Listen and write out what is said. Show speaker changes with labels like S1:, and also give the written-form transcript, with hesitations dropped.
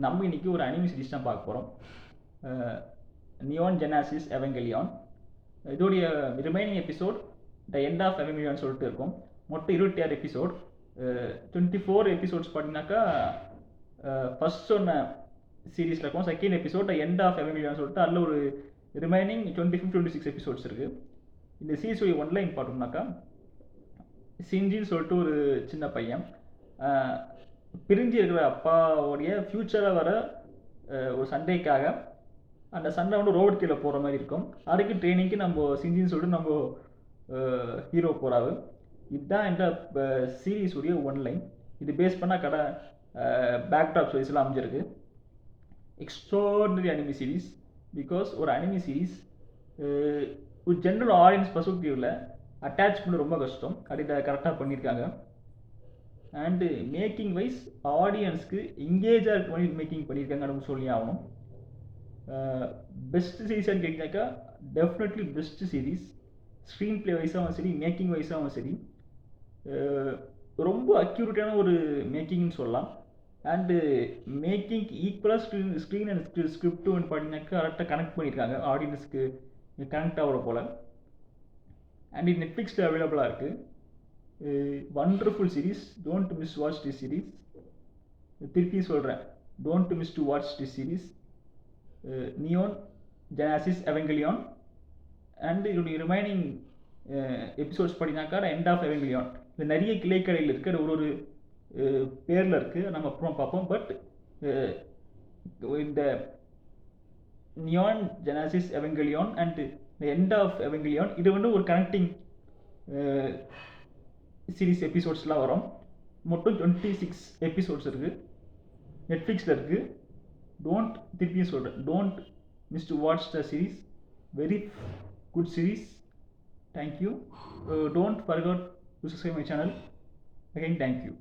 S1: நம்ம இன்னைக்கு ஒரு அனிமி சீரிஸ் தான் பார்க்க போகிறோம். Neon Genesis Evangelion. இதோடைய remaining episode the end of Evangelion சொல்லிட்டு இருக்கும். மொத்தம் 26 எபிசோட். 24 எபிசோட்ஸ் பார்த்தீங்கன்னாக்கா ஃபர்ஸ்ட் சொன்ன சீரீஸில் இருக்கும். Second episode the end of Evangelion சொல்லிட்டு அதில் ஒரு ரிமைனிங் 25-26 எபிசோட்ஸ் இருக்குது. இந்த சீரீஸுடைய ஒன்லைன் பார்த்தோம்னாக்கா, சிஞ்சின்னு சொல்லிட்டு ஒரு சின்ன பையன் பிரிஞ்சு இருக்கிற அப்பாவுடைய ஃப்யூச்சராக வர ஒரு சண்டைக்காக அந்த சண்டை வந்து ரோபோட் கீழே போகிற மாதிரி இருக்கும். அதுக்கு ட்ரைனிங்க்கு நம்ம சிஞ்சின்னு சொல்லிட்டு நம்ம ஹீரோ போகிறாரு. இதுதான் இந்த சீரீஸுடைய ஒன்லைன். இது பேஸ் பண்ணால் கடை பேக்டாப் சீரீஸ்லாம் அமைஞ்சிருக்கு. Extraordinary anime series. பிகாஸ் ஒரு அனிமி சீரீஸ் ஒரு ஜென்ரல் ஆடியன்ஸ் பர்ஸ்பெக்டிவில் அட்டாச் பண்ண ரொம்ப கஷ்டம். அதை கரெக்டாக பண்ணியிருக்காங்க. அண்டு மேக்கிங் வைஸ் ஆடியன்ஸ்க்கு எங்கேஜாக இருக்க மாதிரி மேக்கிங் பண்ணியிருக்காங்க நம்ம சொல்லி ஆகணும். பெஸ்ட் சீரீஸ்ன்னு கேட்டிங்கனாக்கா definitely best series. Screen play வைஸாகவும் சரி, மேக்கிங் வைஸாகவும் சரி, ரொம்ப அக்யூரேட்டான ஒரு மேக்கிங்னு சொல்லலாம். அண்டு மேக்கிங் ஈக்குவலாக ஸ்க்ரீன் அண்ட் ஸ்கிரிப்ட் வந்து பார்த்தீங்கன்னாக்கா கரெக்டாக கனெக்ட் பண்ணியிருக்காங்க ஆடியன்ஸ்க்கு கனெக்ட் ஆகிற போல். அண்ட் இது நெட்ஃப்ளிக்ஸில் அவைலபிளாக இருக்குது. Wonderful series. Don't miss watch this series. திருப்பி சொல்கிறேன், don't miss to watch this series. Neon Genesis Evangelion. And இதோடைய ரிமைனிங் எபிசோட்ஸ் பார்த்தீங்கன்னாக்கா எண்ட் ஆஃப் எவங்கெலியான். இது நிறைய கிளைக்கடையில் இருக்குது, ஒரு பேரில் இருக்குது, நம்ம அப்புறம் பார்ப்போம். பட் இந்த neon Genesis Evangelion and end of Evangelion இது வந்து ஒரு கனெக்டிங் சீரீஸ் எபிசோட்ஸ்லாம் வரும். மொத்தம் 26 எபிசோட்ஸ் இருக்குது, நெட்ஃப்ளிக்ஸில் இருக்குது. திருப்பியும் சொல்கிறேன், don't miss to watch the series. Very good series. Thank you. Don't forget to subscribe my channel. Again thank you.